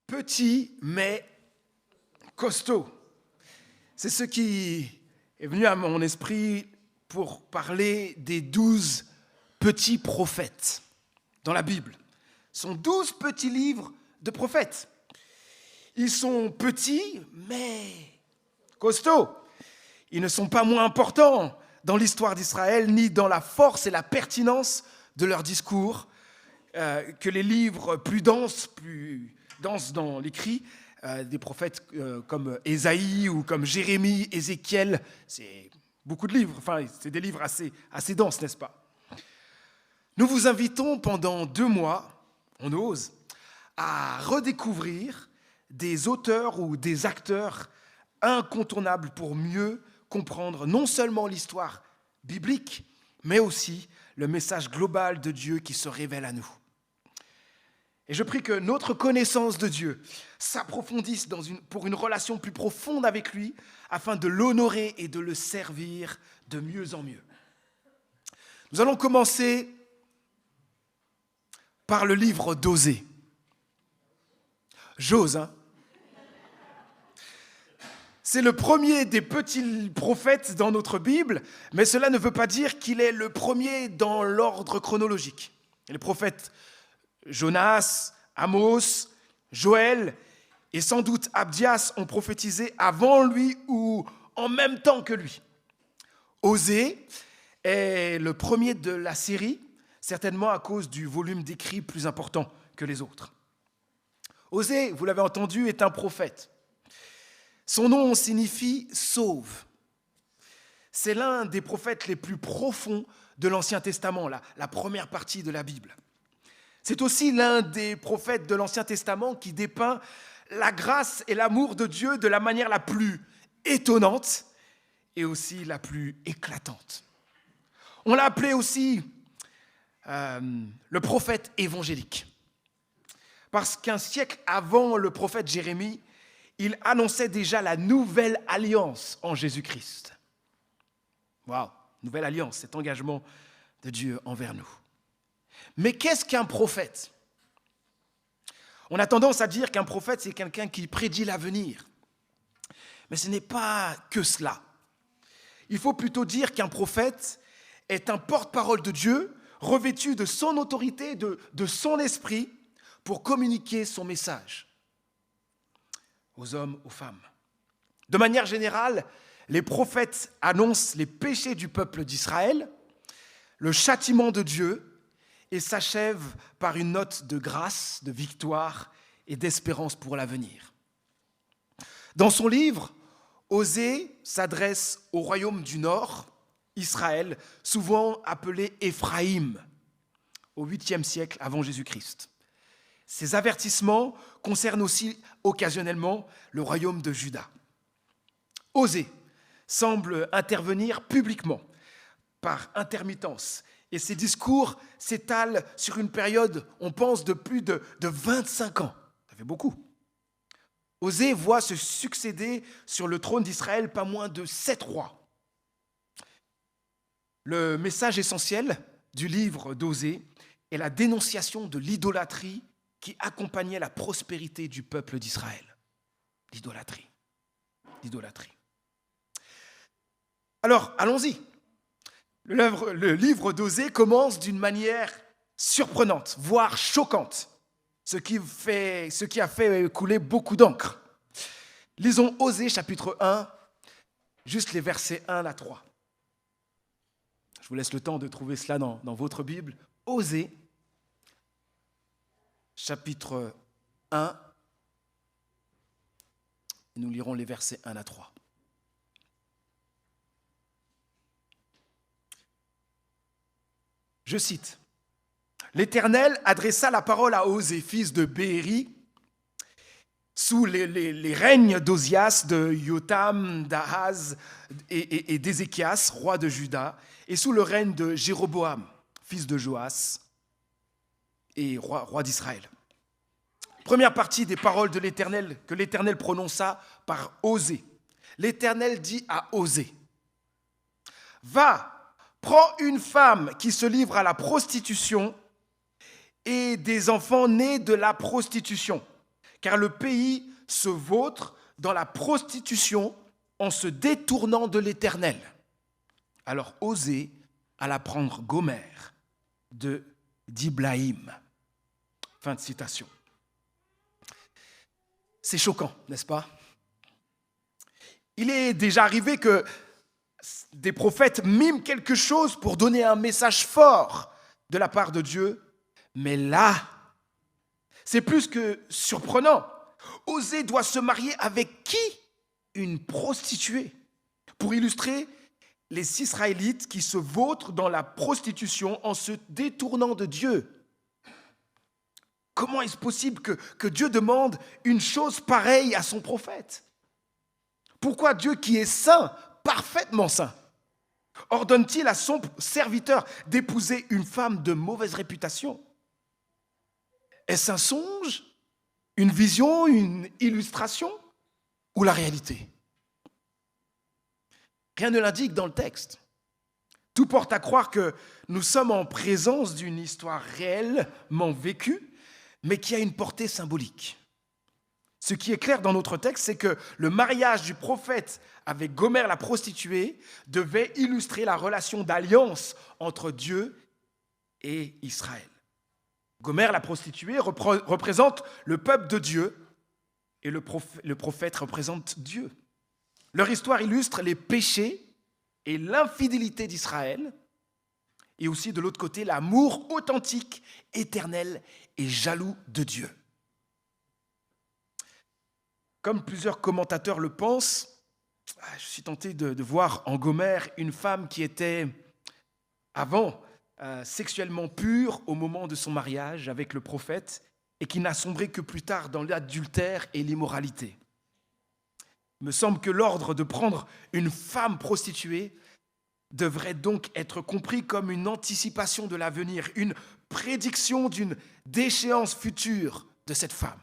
petit mais costaud. C'est ce qui est venu à mon esprit pour parler des 12 petits prophètes dans la Bible. Ce sont 12 petits livres de prophètes. Ils sont petits mais costauds. Ils ne sont pas moins importants dans l'histoire d'Israël, ni dans la force et la pertinence de leur discours que les livres plus denses dans l'écrit, des prophètes comme Ésaïe ou comme Jérémie, Ézéchiel. C'est beaucoup de livres, enfin c'est des livres assez denses, n'est-ce pas? Nous vous invitons pendant 2 mois, on ose, à redécouvrir des auteurs ou des acteurs incontournables pour mieux comprendre non seulement l'histoire biblique, mais aussi le message global de Dieu qui se révèle à nous. Et je prie que notre connaissance de Dieu s'approfondisse pour une relation plus profonde avec lui, afin de l'honorer et de le servir de mieux en mieux. Nous allons commencer par le livre d'Osée. J'ose, hein? C'est le premier des petits prophètes dans notre Bible, mais cela ne veut pas dire qu'il est le premier dans l'ordre chronologique. Les prophètes Jonas, Amos, Joël et sans doute Abdias ont prophétisé avant lui ou en même temps que lui. Osée est le premier de la série, certainement à cause du volume d'écrits plus important que les autres. Osée, vous l'avez entendu, est un prophète. Son nom signifie « sauve ». C'est l'un des prophètes les plus profonds de l'Ancien Testament, la première partie de la Bible. C'est aussi l'un des prophètes de l'Ancien Testament qui dépeint la grâce et l'amour de Dieu de la manière la plus étonnante et aussi la plus éclatante. On l'a appelé aussi le prophète évangélique. Parce qu'un siècle avant le prophète Jérémie, il annonçait déjà la nouvelle alliance en Jésus-Christ. Waouh, nouvelle alliance, cet engagement de Dieu envers nous. Mais qu'est-ce qu'un prophète? On a tendance à dire qu'un prophète, c'est quelqu'un qui prédit l'avenir. Mais ce n'est pas que cela. Il faut plutôt dire qu'un prophète est un porte-parole de Dieu, revêtu de son autorité, de son esprit, pour communiquer son message aux hommes, aux femmes. De manière générale, les prophètes annoncent les péchés du peuple d'Israël, le châtiment de Dieu, et s'achèvent par une note de grâce, de victoire et d'espérance pour l'avenir. Dans son livre, Osée s'adresse au royaume du Nord, Israël, souvent appelé Éphraïm, au 8e siècle avant Jésus-Christ. Ces avertissements concernent aussi occasionnellement le royaume de Juda. Osée semble intervenir publiquement par intermittence et ses discours s'étalent sur une période, on pense, de plus de 25 ans. Ça fait beaucoup. Osée voit se succéder sur le trône d'Israël pas moins de 7 rois. Le message essentiel du livre d'Osée est la dénonciation de l'idolâtrie qui accompagnait la prospérité du peuple d'Israël. L'idolâtrie. Alors, allons-y. Le livre d'Osée commence d'une manière surprenante, voire choquante, ce qui a fait couler beaucoup d'encre. Lisons Osée chapitre 1, juste les versets 1 à 3. Je vous laisse le temps de trouver cela dans votre Bible. Osée chapitre 1, et nous lirons les versets 1 à 3. Je cite, « L'Éternel adressa la parole à Osée, fils de Béhéri, sous les règnes d'Osias, de Jotham, d'Ahaz et d'Ézéchias, roi de Juda, et sous le règne de Jéroboam, fils de Joas, et roi d'Israël. » Première partie des paroles de l'Éternel que l'Éternel prononça par Osée. L'Éternel dit à Osée, « Va, prends une femme qui se livre à la prostitution et des enfants nés de la prostitution, car le pays se vautre dans la prostitution en se détournant de l'Éternel. Alors Osée alla prendre Gomère de Diblaïm. » Fin de citation. C'est choquant, n'est-ce pas? Il est déjà arrivé que des prophètes miment quelque chose pour donner un message fort de la part de Dieu, mais là, c'est plus que surprenant. Osée doit se marier avec qui? Une prostituée. Pour illustrer les Israélites qui se vautrent dans la prostitution en se détournant de Dieu. Comment est-ce possible que Dieu demande une chose pareille à son prophète? Pourquoi Dieu, qui est saint, parfaitement saint, ordonne-t-il à son serviteur d'épouser une femme de mauvaise réputation? Est-ce un songe, une vision, une illustration ou la réalité? Rien ne l'indique dans le texte. Tout porte à croire que nous sommes en présence d'une histoire réellement vécue, mais qui a une portée symbolique. Ce qui est clair dans notre texte, c'est que le mariage du prophète avec Gomère la prostituée devait illustrer la relation d'alliance entre Dieu et Israël. Gomère la prostituée représente le peuple de Dieu et le prophète représente Dieu. Leur histoire illustre les péchés et l'infidélité d'Israël et aussi de l'autre côté l'amour authentique, éternel et jaloux de Dieu. Comme plusieurs commentateurs le pensent, je suis tenté de voir en Gomère une femme qui était avant sexuellement pure au moment de son mariage avec le prophète et qui n'a sombré que plus tard dans l'adultère et l'immoralité. Il me semble que l'ordre de prendre une femme prostituée devrait donc être compris comme une anticipation de l'avenir, une prédiction d'une déchéance future de cette femme.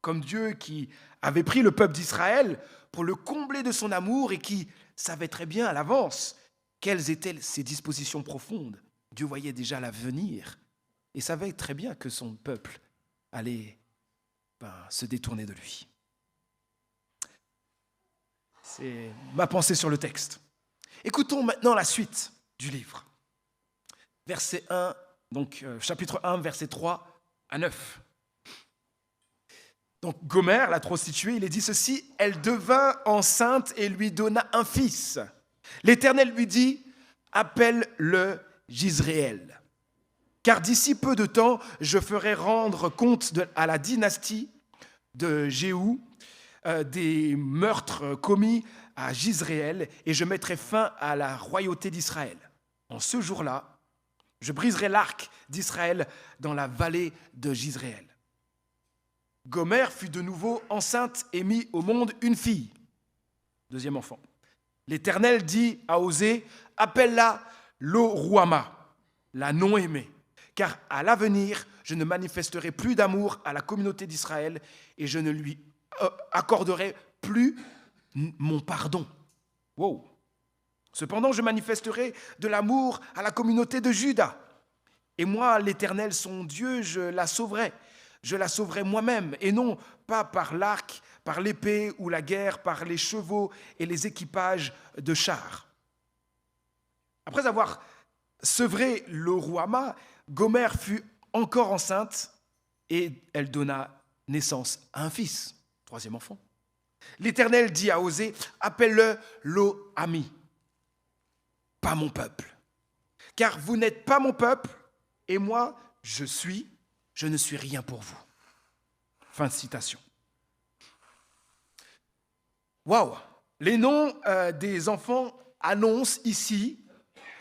Comme Dieu qui avait pris le peuple d'Israël pour le combler de son amour et qui savait très bien à l'avance quelles étaient ses dispositions profondes. Dieu voyait déjà l'avenir et savait très bien que son peuple allait se détourner de lui. C'est ma pensée sur le texte. Écoutons maintenant la suite du livre. Verset 1, chapitre 1, versets 3 à 9. Donc Gomère, la prostituée, il est dit ceci: elle devint enceinte et lui donna un fils. L'Éternel lui dit: appelle-le Jizréel, car d'ici peu de temps, je ferai rendre compte à la dynastie de Jéhou des meurtres commis à Jizréel et je mettrai fin à la royauté d'Israël. En ce jour-là, je briserai l'arc d'Israël dans la vallée de Jizréel. Gomère fut de nouveau enceinte et mit au monde une fille. Deuxième enfant. L'Éternel dit à Osée: appelle-la Lo-Ruama, la non-aimée, car à l'avenir, je ne manifesterai plus d'amour à la communauté d'Israël et je ne lui accorderai plus mon pardon. Wow. Cependant, je manifesterai de l'amour à la communauté de Juda. Et moi, l'Éternel, son Dieu, je la sauverai. Je la sauverai moi-même, et non pas par l'arc, par l'épée ou la guerre, par les chevaux et les équipages de chars. Après avoir sevré le Ruama, Gomère fut encore enceinte et elle donna naissance à un fils, troisième enfant. L'Éternel dit à Osée: appelle-le Lo-Ami, pas mon peuple, car vous n'êtes pas mon peuple et moi je ne suis rien pour vous. Fin de citation. Waouh! Les noms des enfants annoncent ici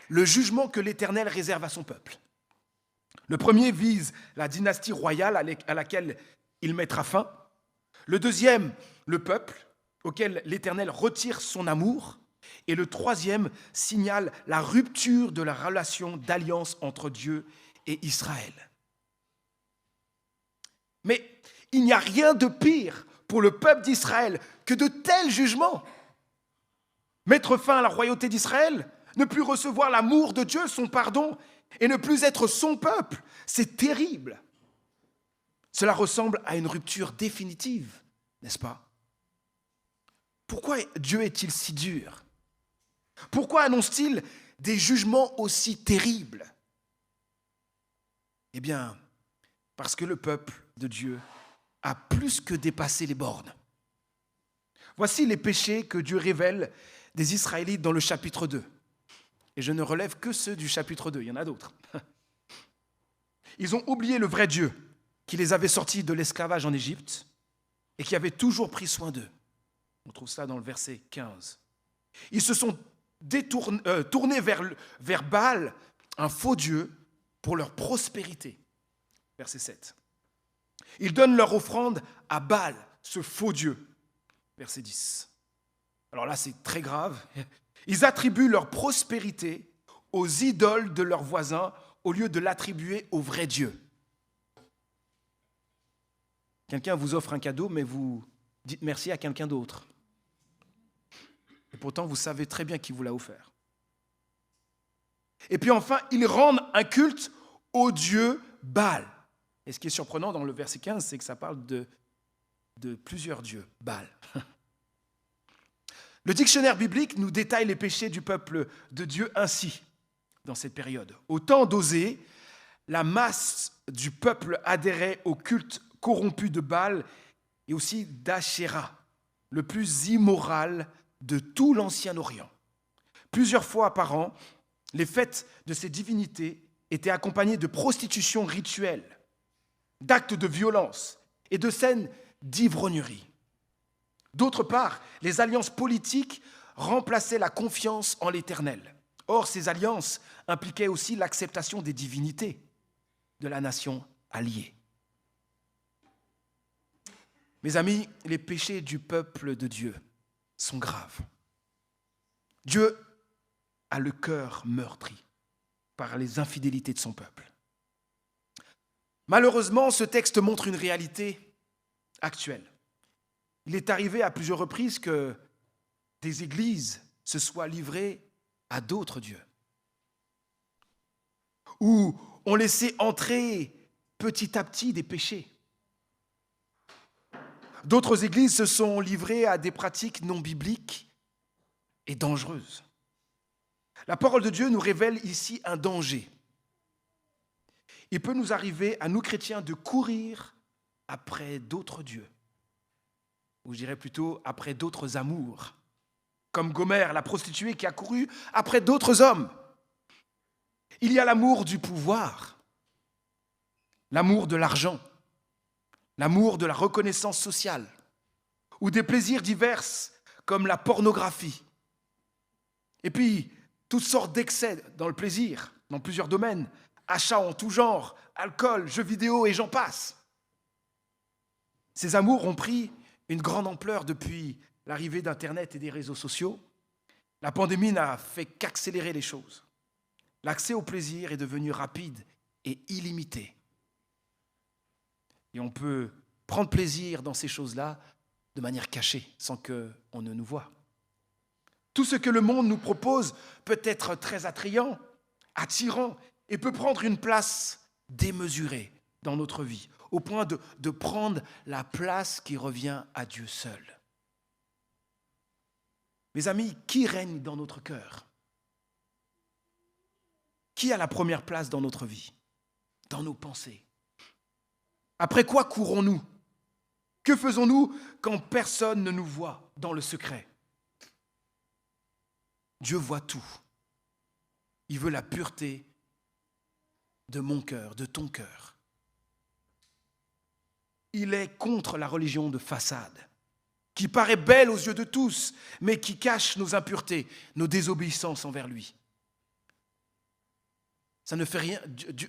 le jugement que l'Éternel réserve à son peuple. Le premier vise la dynastie royale à laquelle il mettra fin. Le deuxième, le peuple auquel l'Éternel retire son amour. Et le troisième signale la rupture de la relation d'alliance entre Dieu et Israël. Mais il n'y a rien de pire pour le peuple d'Israël que de tels jugements. Mettre fin à la royauté d'Israël, ne plus recevoir l'amour de Dieu, son pardon, et ne plus être son peuple, c'est terrible. Cela ressemble à une rupture définitive, n'est-ce pas? Pourquoi Dieu est-il si dur? Pourquoi annonce-t-il des jugements aussi terribles? Eh bien, parce que le peuple de Dieu a plus que dépassé les bornes. Voici les péchés que Dieu révèle des Israélites dans le chapitre 2. Et je ne relève que ceux du chapitre 2, il y en a d'autres. Ils ont oublié le vrai Dieu qui les avait sortis de l'esclavage en Égypte et qui avait toujours pris soin d'eux. On trouve ça dans le verset 15. Ils se sont tournés vers Baal, un faux Dieu, pour leur prospérité. Verset 7. Ils donnent leur offrande à Baal, ce faux Dieu. Verset 10. Alors là, c'est très grave. Ils attribuent leur prospérité aux idoles de leurs voisins au lieu de l'attribuer au vrai Dieu. Quelqu'un vous offre un cadeau, mais vous dites merci à quelqu'un d'autre. Et pourtant, vous savez très bien qui vous l'a offert. Et puis enfin, ils rendent un culte au dieu Baal. Et ce qui est surprenant dans le verset 15, c'est que ça parle de plusieurs dieux, Baal. Le dictionnaire biblique nous détaille les péchés du peuple de Dieu ainsi, dans cette période. Au temps d'Osée, la masse du peuple adhérait au culte corrompu de Baal et aussi d'Ashéra, le plus immoral de tout l'Ancien Orient. Plusieurs fois par an, les fêtes de ces divinités étaient accompagnées de prostitution rituelle, d'actes de violence et de scènes d'ivrognerie. D'autre part, les alliances politiques remplaçaient la confiance en l'Éternel. Or, ces alliances impliquaient aussi l'acceptation des divinités de la nation alliée. Mes amis, les péchés du peuple de Dieu sont graves. Dieu a le cœur meurtri par les infidélités de son peuple. Malheureusement, ce texte montre une réalité actuelle. Il est arrivé à plusieurs reprises que des églises se soient livrées à d'autres dieux, ou ont laissé entrer petit à petit des péchés. D'autres églises se sont livrées à des pratiques non bibliques et dangereuses. La parole de Dieu nous révèle ici un danger. Il peut nous arriver, à nous chrétiens, de courir après d'autres dieux, ou je dirais plutôt après d'autres amours, comme Gomère, la prostituée qui a couru après d'autres hommes. Il y a l'amour du pouvoir, l'amour de l'argent, l'amour de la reconnaissance sociale, ou des plaisirs divers comme la pornographie. Et puis, toutes sortes d'excès dans le plaisir, dans plusieurs domaines, achats en tout genre, alcool, jeux vidéo et j'en passe. Ces amours ont pris une grande ampleur depuis l'arrivée d'Internet et des réseaux sociaux. La pandémie n'a fait qu'accélérer les choses. L'accès au plaisir est devenu rapide et illimité. Et on peut prendre plaisir dans ces choses-là de manière cachée, sans qu'on ne nous voie. Tout ce que le monde nous propose peut être très attrayant, attirant, et peut prendre une place démesurée dans notre vie, au point de prendre la place qui revient à Dieu seul. Mes amis, qui règne dans notre cœur? Qui a la première place dans notre vie, dans nos pensées? Après quoi courons-nous? Que faisons-nous quand personne ne nous voit dans le secret? Dieu voit tout. Il veut la pureté de mon cœur, de ton cœur. Il est contre la religion de façade, qui paraît belle aux yeux de tous, mais qui cache nos impuretés, nos désobéissances envers lui. Ça ne fait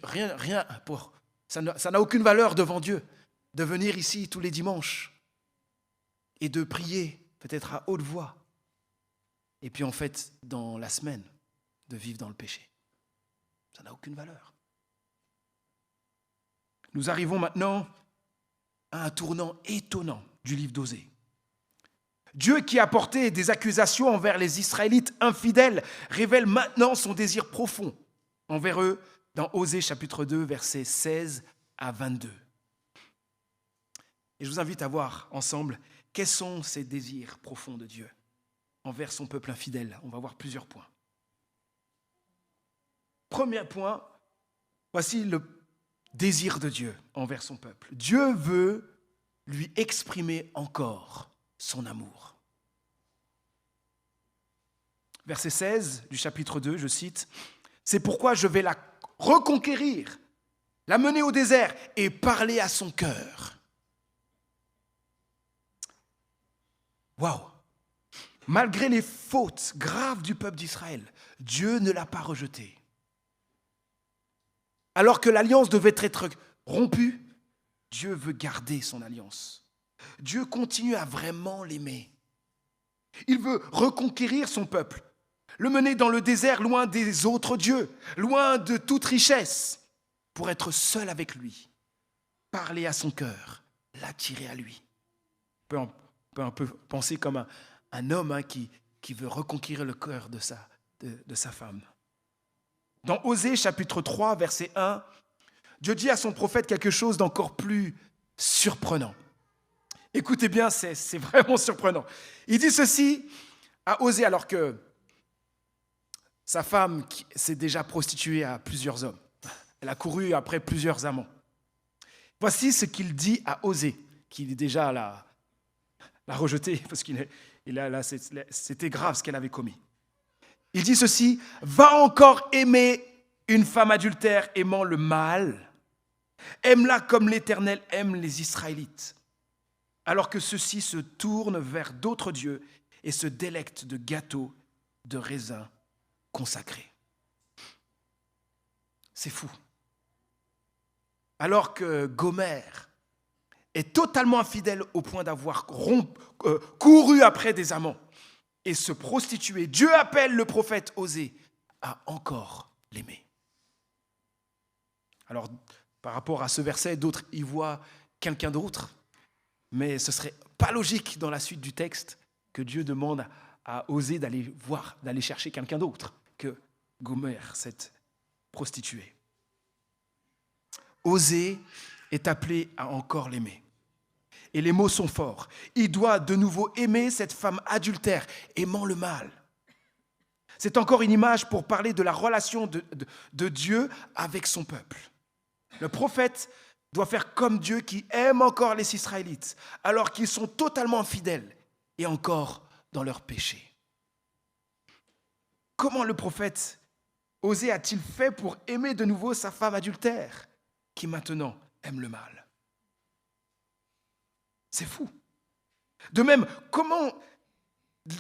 rien pour... Ça n'a aucune valeur devant Dieu de venir ici tous les dimanches et de prier, peut-être à haute voix, et puis en fait, dans la semaine, de vivre dans le péché. Ça n'a aucune valeur. Nous arrivons maintenant à un tournant étonnant du livre d'Osée. Dieu, qui a porté des accusations envers les Israélites infidèles, révèle maintenant son désir profond envers eux dans Osée chapitre 2, versets 16 à 22. Et je vous invite à voir ensemble quels sont ces désirs profonds de Dieu envers son peuple infidèle. On va voir plusieurs points. Premier point, voici le désir de Dieu envers son peuple. Dieu veut lui exprimer encore son amour. Verset 16 du chapitre 2, je cite, « C'est pourquoi je vais la reconquérir, la mener au désert et parler à son cœur. » Waouh! Malgré les fautes graves du peuple d'Israël, Dieu ne l'a pas rejeté. Alors que l'alliance devait être rompue, Dieu veut garder son alliance. Dieu continue à vraiment l'aimer. Il veut reconquérir son peuple, le mener dans le désert loin des autres dieux, loin de toute richesse, pour être seul avec lui, parler à son cœur, l'attirer à lui. On peut un peu penser comme un homme qui veut reconquérir le cœur de sa femme. Dans Osée chapitre 3, verset 1, Dieu dit à son prophète quelque chose d'encore plus surprenant. Écoutez bien, c'est vraiment surprenant. Il dit ceci à Osée alors que sa femme s'est déjà prostituée à plusieurs hommes. Elle a couru après plusieurs amants. Voici ce qu'il dit à Osée, qui déjà l'a rejeté parce c'était grave ce qu'elle avait commis. Il dit ceci, « Va encore aimer une femme adultère aimant le mal. Aime-la comme l'Éternel aime les Israélites, alors que ceux-ci se tournent vers d'autres dieux et se délectent de gâteaux de raisins consacrés. » C'est fou. Alors que Gomère est totalement infidèle au point d'avoir couru après des amants et se prostituer, Dieu appelle le prophète Osée à encore l'aimer. Alors, par rapport à ce verset, d'autres y voient quelqu'un d'autre, mais ce ne serait pas logique dans la suite du texte que Dieu demande à Osée d'aller chercher quelqu'un d'autre que Gomère, cette prostituée. Osée est appelé à encore l'aimer. Et les mots sont forts. Il doit de nouveau aimer cette femme adultère, aimant le mal. C'est encore une image pour parler de la relation de Dieu avec son peuple. Le prophète doit faire comme Dieu qui aime encore les Israélites, alors qu'ils sont totalement infidèles et encore dans leur péché. Comment le prophète Osée a-t-il fait pour aimer de nouveau sa femme adultère, qui maintenant aime le mal? C'est fou. De même, comment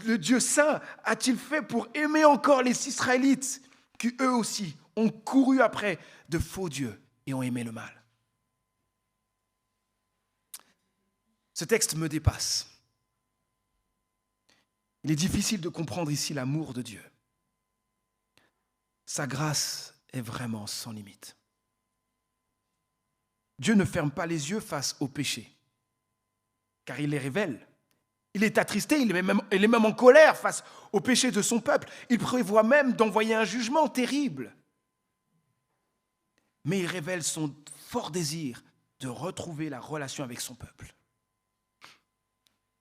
le Dieu saint a-t-il fait pour aimer encore les Israélites qui eux aussi ont couru après de faux dieux et ont aimé le mal? Ce texte me dépasse. Il est difficile de comprendre ici l'amour de Dieu. Sa grâce est vraiment sans limite. Dieu ne ferme pas les yeux face au péché, car il les révèle. Il est attristé, il est même en colère face au péché de son peuple. Il prévoit même d'envoyer un jugement terrible. Mais il révèle son fort désir de retrouver la relation avec son peuple.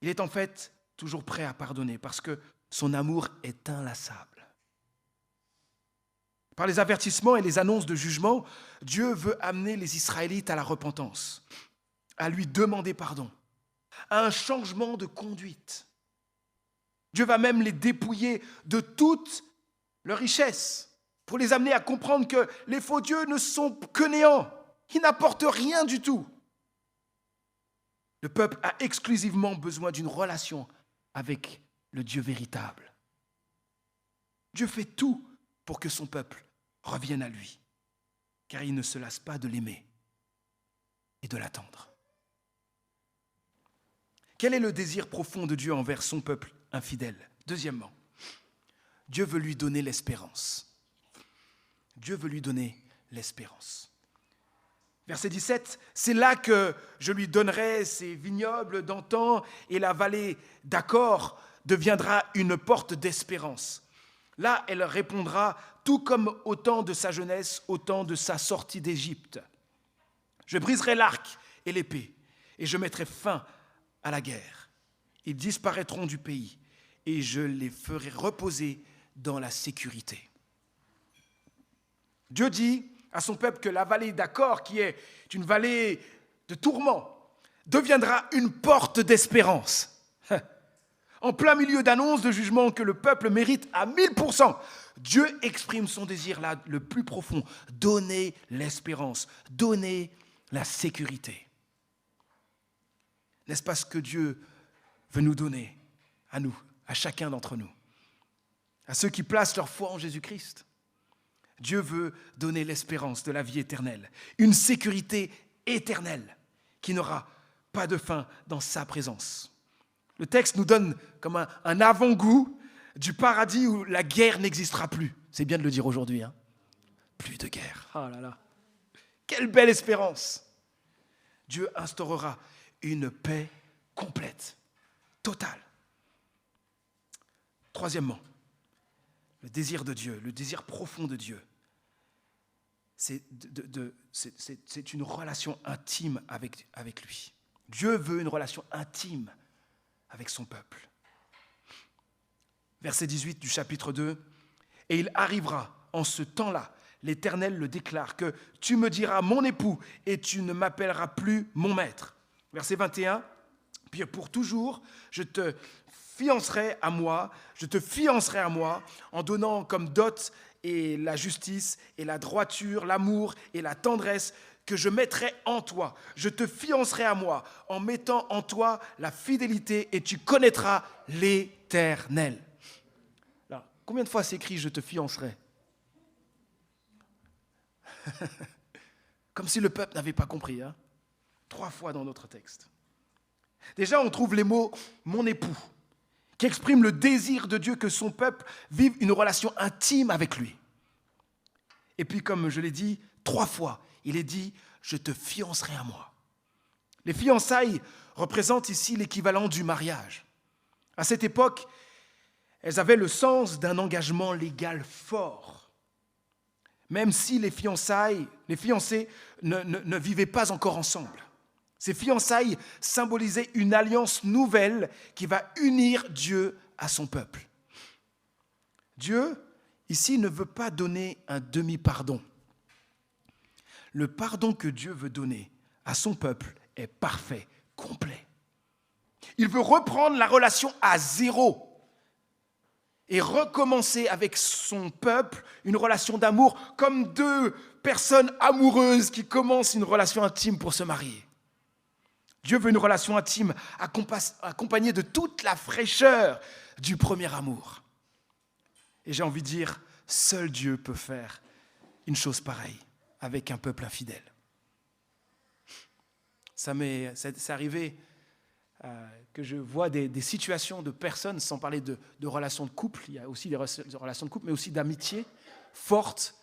Il est en fait toujours prêt à pardonner parce que son amour est inlassable. Par les avertissements et les annonces de jugement, Dieu veut amener les Israélites à la repentance, à lui demander pardon, à un changement de conduite. Dieu va même les dépouiller de toute leur richesse pour les amener à comprendre que les faux dieux ne sont que néants, ils n'apportent rien du tout. Le peuple a exclusivement besoin d'une relation avec le Dieu véritable. Dieu fait tout pour que son peuple revienne à lui, car il ne se lasse pas de l'aimer et de l'attendre. Quel est le désir profond de Dieu envers son peuple infidèle? Deuxièmement, Dieu veut lui donner l'espérance. Dieu veut lui donner l'espérance. Verset 17, « C'est là que je lui donnerai ces vignobles d'antan et la vallée d'Achor deviendra une porte d'espérance. Là, elle répondra tout comme au temps de sa jeunesse, au temps de sa sortie d'Égypte. Je briserai l'arc et l'épée, et je mettrai fin à la guerre. Ils disparaîtront du pays et je les ferai reposer dans la sécurité. Dieu dit à son peuple que la vallée d'Achor, qui est une vallée de tourment, deviendra une porte d'espérance. En plein milieu d'annonces de jugement que le peuple mérite à 1000%, Dieu exprime son désir là le plus profond, donner l'espérance, donner la sécurité. N'est-ce pas ce que Dieu veut nous donner à nous, à chacun d'entre nous, à ceux qui placent leur foi en Jésus-Christ? Dieu veut donner l'espérance de la vie éternelle, une sécurité éternelle qui n'aura pas de fin dans sa présence. Le texte nous donne comme un avant-goût du paradis où la guerre n'existera plus. C'est bien de le dire aujourd'hui, hein. Plus de guerre. Oh là là. Quelle belle espérance! Dieu instaurera une paix complète, totale. Troisièmement, le désir de Dieu, le désir profond de Dieu, c'est une relation intime avec lui. Dieu veut une relation intime avec son peuple. Verset 18 du chapitre 2. « Et il arrivera en ce temps-là, l'Éternel le déclare, que tu me diras mon époux et tu ne m'appelleras plus mon maître. » Verset 21. « Puis pour toujours, je te fiancerai à moi en donnant comme dot et la justice et la droiture, l'amour et la tendresse que je mettrai en toi. Je te fiancerai à moi en mettant en toi la fidélité et tu connaîtras l'Éternel. » Alors, combien de fois c'est écrit « je te fiancerai » Comme si le peuple n'avait pas compris. 3 fois dans notre texte. Déjà, on trouve les mots « mon époux » qui expriment le désir de Dieu que son peuple vive une relation intime avec lui. Et puis, comme je l'ai dit, 3 fois, il est dit « je te fiancerai à moi ». Les fiançailles représentent ici l'équivalent du mariage. À cette époque, elles avaient le sens d'un engagement légal fort. Même si les fiancés ne vivaient pas encore ensemble. Ces fiançailles symbolisaient une alliance nouvelle qui va unir Dieu à son peuple. Dieu, ici, ne veut pas donner un demi-pardon. Le pardon que Dieu veut donner à son peuple est parfait, complet. Il veut reprendre la relation à zéro et recommencer avec son peuple une relation d'amour comme 2 personnes amoureuses qui commencent une relation intime pour se marier. Dieu veut une relation intime accompagnée de toute la fraîcheur du premier amour. Et j'ai envie de dire, seul Dieu peut faire une chose pareille avec un peuple infidèle. C'est arrivé que je vois des situations de personnes, sans parler de relations de couple, il y a aussi des relations de couple, mais aussi d'amitié fortes,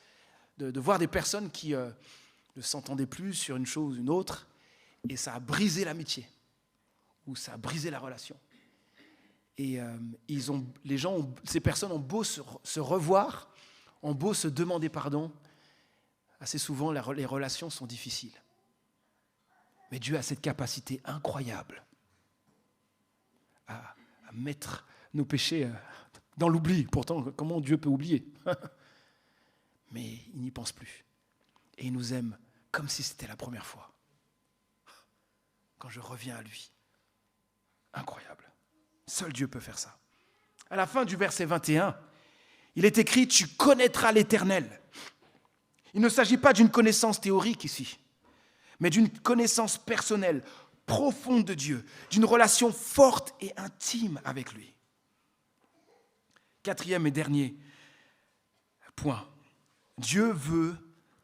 de voir des personnes qui ne s'entendaient plus sur une chose ou une autre, et ça a brisé l'amitié, ou ça a brisé la relation. Et ces personnes ont beau se revoir, ont beau se demander pardon, assez souvent les relations sont difficiles. Mais Dieu a cette capacité incroyable à mettre nos péchés dans l'oubli. Pourtant, comment Dieu peut oublier? Mais il n'y pense plus. Et il nous aime comme si c'était la première fois. Quand je reviens à lui. Incroyable. Seul Dieu peut faire ça. À la fin du verset 21, il est écrit « Tu connaîtras l'Éternel ». Il ne s'agit pas d'une connaissance théorique ici, mais d'une connaissance personnelle, profonde de Dieu, d'une relation forte et intime avec lui. 4e et dernier point. Dieu veut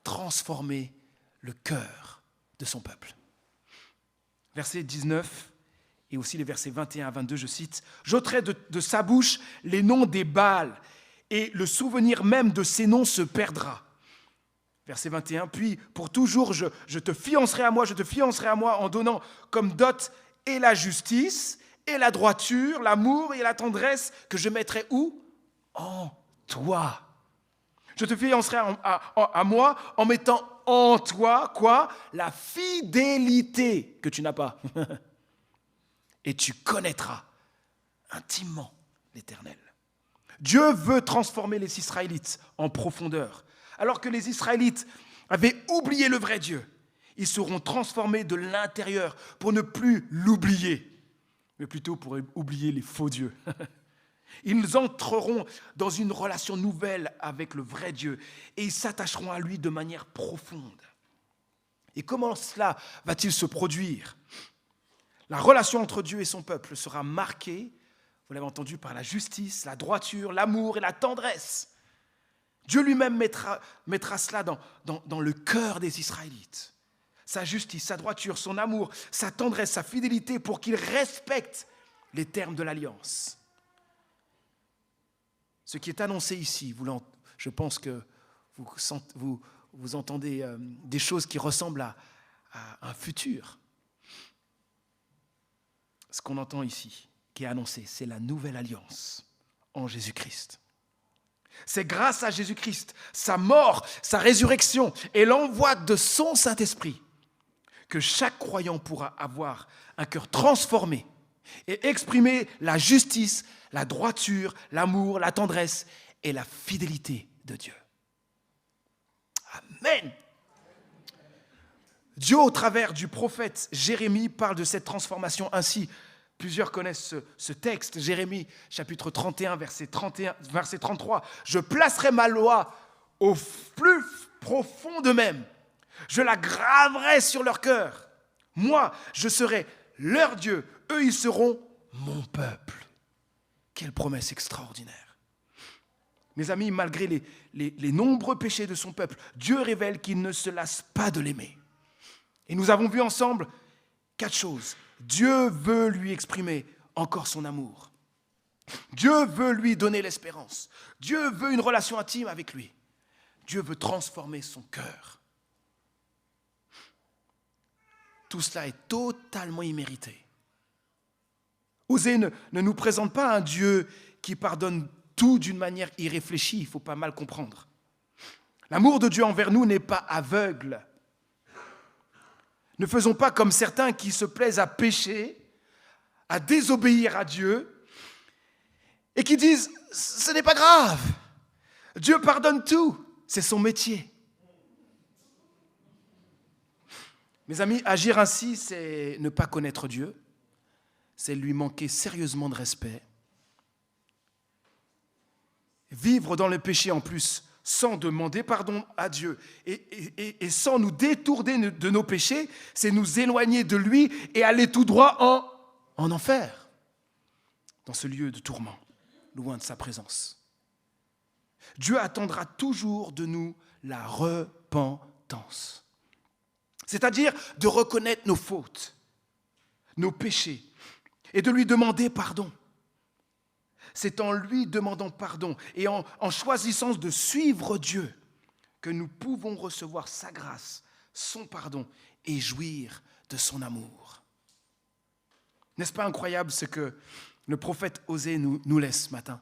transformer le cœur de son peuple. Verset 19 et aussi les versets 21 à 22, je cite, « J'ôterai de sa bouche les noms des Baals et le souvenir même de ces noms se perdra. » Verset 21, « Puis pour toujours je te fiancerai à moi en donnant comme dot et la justice et la droiture, l'amour et la tendresse que je mettrai où? En toi. Je te fiancerai à moi en mettant en toi, quoi? La fidélité que tu n'as pas. Et tu connaîtras intimement l'Éternel. Dieu veut transformer les Israélites en profondeur. Alors que les Israélites avaient oublié le vrai Dieu, ils seront transformés de l'intérieur pour ne plus l'oublier, mais plutôt pour oublier les faux dieux. Ils entreront dans une relation nouvelle avec le vrai Dieu et ils s'attacheront à lui de manière profonde. Et comment cela va-t-il se produire? La relation entre Dieu et son peuple sera marquée, vous l'avez entendu, par la justice, la droiture, l'amour et la tendresse. Dieu lui-même mettra cela dans le cœur des Israélites. Sa justice, sa droiture, son amour, sa tendresse, sa fidélité pour qu'ils respectent les termes de l'alliance. Ce qui est annoncé ici, je pense que vous entendez des choses qui ressemblent à un futur. Ce qu'on entend ici, qui est annoncé, c'est la nouvelle alliance en Jésus-Christ. C'est grâce à Jésus-Christ, sa mort, sa résurrection et l'envoi de son Saint-Esprit que chaque croyant pourra avoir un cœur transformé et exprimer la justice, la droiture, l'amour, la tendresse et la fidélité de Dieu. Amen. Dieu, au travers du prophète Jérémie, parle de cette transformation ainsi. Plusieurs connaissent ce texte, Jérémie, chapitre 31, verset 33. « Je placerai ma loi au plus profond d'eux-mêmes. Je la graverai sur leur cœur. Moi, je serai leur Dieu. Eux, ils seront mon peuple. » Quelle promesse extraordinaire. Mes amis, malgré les nombreux péchés de son peuple, Dieu révèle qu'il ne se lasse pas de l'aimer. Et nous avons vu ensemble 4 choses. Dieu veut lui exprimer encore son amour. Dieu veut lui donner l'espérance. Dieu veut une relation intime avec lui. Dieu veut transformer son cœur. Tout cela est totalement immérité. Osée ne nous présente pas un Dieu qui pardonne tout d'une manière irréfléchie. Il ne faut pas mal comprendre. L'amour de Dieu envers nous n'est pas aveugle. Ne faisons pas comme certains qui se plaisent à pécher, à désobéir à Dieu et qui disent « ce n'est pas grave, Dieu pardonne tout, c'est son métier ». Mes amis, agir ainsi, c'est ne pas connaître Dieu, c'est lui manquer sérieusement de respect. Vivre dans le péché en plus, sans demander pardon à Dieu et sans nous détourner de nos péchés, c'est nous éloigner de lui et aller tout droit en enfer, dans ce lieu de tourment, loin de sa présence. Dieu attendra toujours de nous la repentance, c'est-à-dire de reconnaître nos fautes, nos péchés et de lui demander pardon. C'est en lui demandant pardon et en choisissant de suivre Dieu que nous pouvons recevoir sa grâce, son pardon et jouir de son amour. N'est-ce pas incroyable ce que le prophète Osée nous laisse ce matin?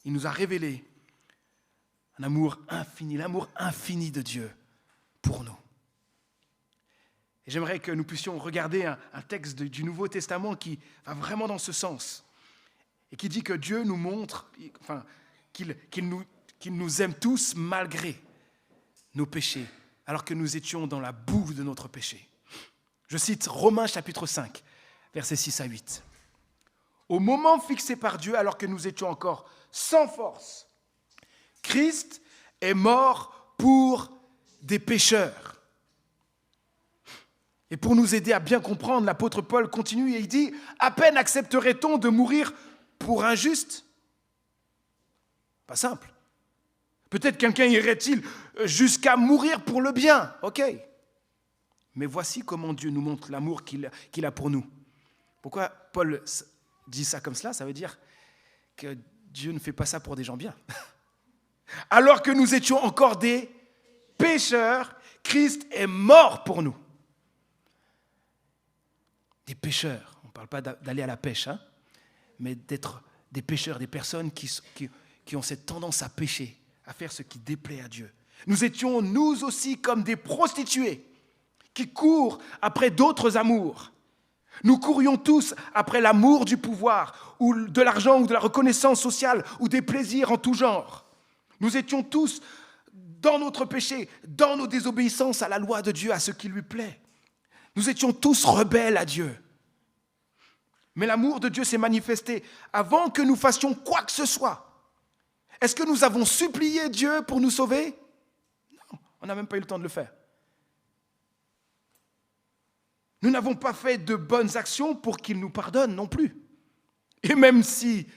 Il nous a révélé un amour infini, l'amour infini de Dieu pour nous. Et j'aimerais que nous puissions regarder un texte du Nouveau Testament qui va vraiment dans ce sens. Et qui dit que Dieu nous montre, qu'il nous aime tous malgré nos péchés, alors que nous étions dans la boue de notre péché. Je cite Romains chapitre 5, versets 6 à 8. « Au moment fixé par Dieu, alors que nous étions encore sans force, Christ est mort pour des pécheurs. » Et pour nous aider à bien comprendre, l'apôtre Paul continue et il dit « À peine accepterait-on de mourir pour un juste ?» Pas simple. Peut-être quelqu'un irait-il jusqu'à mourir pour le bien. Ok. Mais voici comment Dieu nous montre l'amour qu'il a pour nous. Pourquoi Paul dit ça comme cela? Ça veut dire que Dieu ne fait pas ça pour des gens bien. Alors que nous étions encore des pécheurs, Christ est mort pour nous. Des pécheurs. On ne parle pas d'aller à la pêche, hein, mais d'être des pécheurs, des personnes qui ont cette tendance à pécher, à faire ce qui déplaît à Dieu. Nous étions nous aussi comme des prostituées qui courent après d'autres amours. Nous courions tous après l'amour du pouvoir, ou de l'argent, ou de la reconnaissance sociale, ou des plaisirs en tout genre. Nous étions tous dans notre péché, dans nos désobéissances à la loi de Dieu, à ce qui lui plaît. Nous étions tous rebelles à Dieu. Mais l'amour de Dieu s'est manifesté avant que nous fassions quoi que ce soit. Est-ce que nous avons supplié Dieu pour nous sauver? Non, on n'a même pas eu le temps de le faire. Nous n'avons pas fait de bonnes actions pour qu'il nous pardonne non plus. Et même si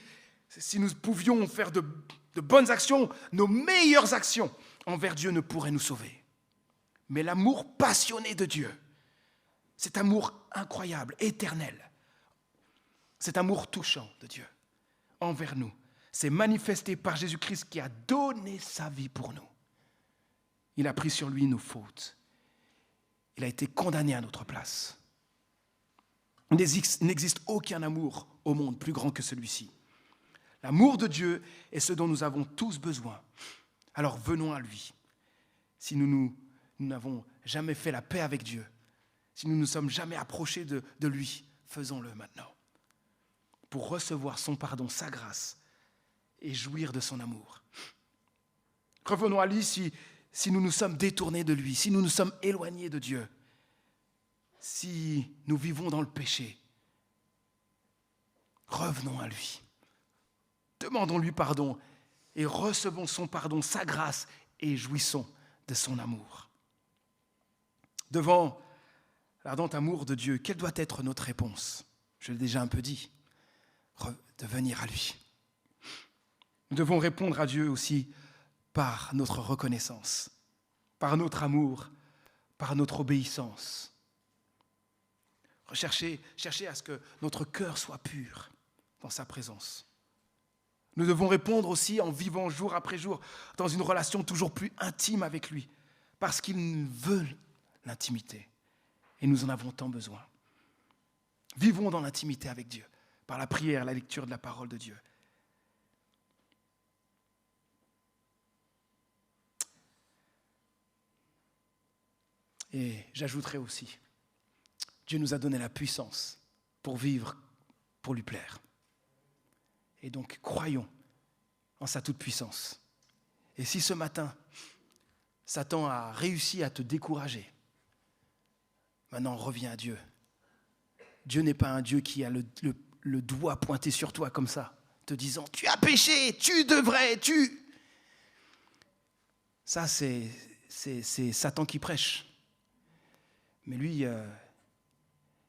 nous pouvions faire de bonnes actions, nos meilleures actions envers Dieu ne pourraient nous sauver. Mais l'amour passionné de Dieu, cet amour incroyable, éternel, cet amour touchant de Dieu envers nous, s'est manifesté par Jésus-Christ qui a donné sa vie pour nous. Il a pris sur lui nos fautes. Il a été condamné à notre place. Il n'existe aucun amour au monde plus grand que celui-ci. L'amour de Dieu est ce dont nous avons tous besoin. Alors venons à lui. Si nous n'avons jamais fait la paix avec Dieu, si nous ne nous sommes jamais approchés de lui, faisons-le maintenant. Pour recevoir son pardon, sa grâce et jouir de son amour. Revenons à lui si nous nous sommes détournés de lui, si nous nous sommes éloignés de Dieu, si nous vivons dans le péché. Revenons à lui. Demandons-lui pardon et recevons son pardon, sa grâce et jouissons de son amour. Devant l'ardent amour de Dieu, quelle doit être notre réponse? Je l'ai déjà un peu dit, de venir à lui. Nous devons répondre à Dieu aussi par notre reconnaissance, par notre amour, par notre obéissance. Chercher à ce que notre cœur soit pur dans sa présence. Nous devons répondre aussi en vivant jour après jour dans une relation toujours plus intime avec lui, parce qu'il veut l'intimité et nous en avons tant besoin. Vivons dans l'intimité avec Dieu, par la prière, la lecture de la parole de Dieu. Et j'ajouterai aussi, Dieu nous a donné la puissance pour vivre, pour lui plaire. Et donc, croyons en sa toute-puissance. Et si ce matin, Satan a réussi à te décourager, maintenant reviens à Dieu. Dieu n'est pas un Dieu qui a le doigt pointé sur toi comme ça, te disant « Tu as péché, tu devrais, tu... » Ça, c'est Satan qui prêche. Mais lui,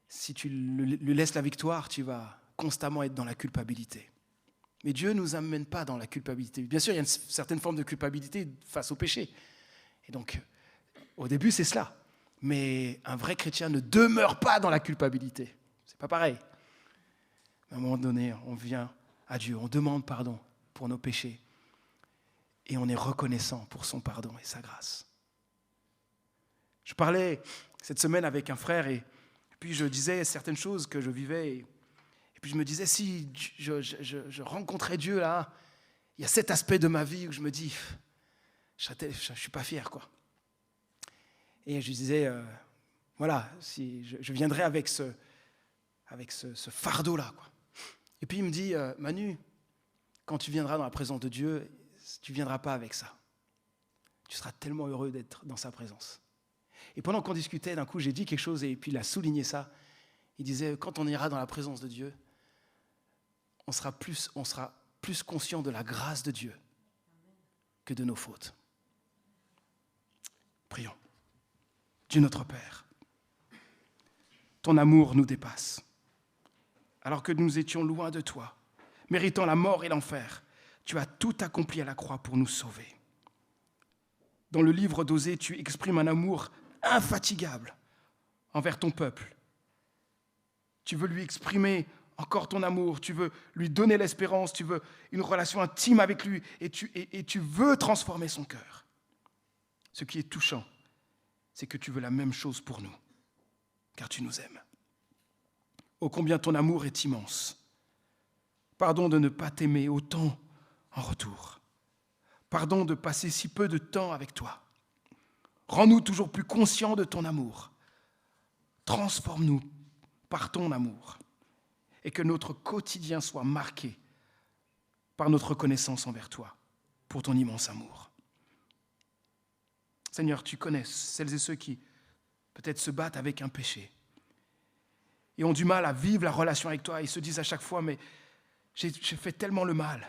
si tu lui laisses la victoire, tu vas constamment être dans la culpabilité. Mais Dieu ne nous amène pas dans la culpabilité. Bien sûr, il y a une certaine forme de culpabilité face au péché. Et donc, au début, c'est cela. Mais un vrai chrétien ne demeure pas dans la culpabilité. C'est pas pareil. À un moment donné, on vient à Dieu, on demande pardon pour nos péchés. Et on est reconnaissant pour son pardon et sa grâce. Je parlais cette semaine avec un frère et puis je disais certaines choses que je vivais. Et puis je me disais, si je rencontrais Dieu là, il y a cet aspect de ma vie où je me dis, je ne suis pas fier, quoi. Et je disais, voilà, si je viendrais avec ce fardeau-là, quoi. Et puis il me dit, Manu, quand tu viendras dans la présence de Dieu, tu ne viendras pas avec ça. Tu seras tellement heureux d'être dans sa présence. Et pendant qu'on discutait, d'un coup, j'ai dit quelque chose et puis il a souligné ça. Il disait, quand on ira dans la présence de Dieu, on sera plus conscient de la grâce de Dieu que de nos fautes. Prions. Dieu notre Père, ton amour nous dépasse. Alors que nous étions loin de toi, méritant la mort et l'enfer, tu as tout accompli à la croix pour nous sauver. Dans le livre d'Osée, tu exprimes un amour infatigable envers ton peuple. Tu veux lui exprimer encore ton amour, tu veux lui donner l'espérance, tu veux une relation intime avec lui et tu veux transformer son cœur. Ce qui est touchant, c'est que tu veux la même chose pour nous, car tu nous aimes. Oh, combien ton amour est immense. Pardon de ne pas t'aimer autant en retour. Pardon de passer si peu de temps avec toi. Rends-nous toujours plus conscients de ton amour. Transforme-nous par ton amour et que notre quotidien soit marqué par notre reconnaissance envers toi pour ton immense amour. Seigneur, tu connais celles et ceux qui peut-être se battent avec un péché et ont du mal à vivre la relation avec toi et se disent à chaque fois, mais j'ai fait tellement le mal.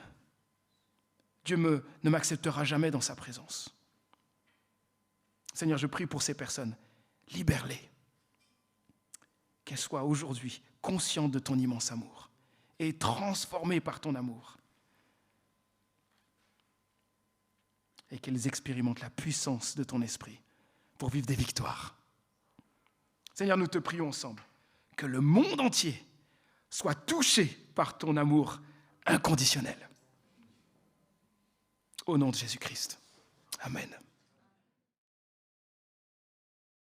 Dieu ne m'acceptera jamais dans sa présence. Seigneur, je prie pour ces personnes. Libère-les. Qu'elles soient aujourd'hui conscientes de ton immense amour et transformées par ton amour. Et qu'elles expérimentent la puissance de ton esprit pour vivre des victoires. Seigneur, nous te prions ensemble que le monde entier soit touché par ton amour inconditionnel. Au nom de Jésus-Christ. Amen.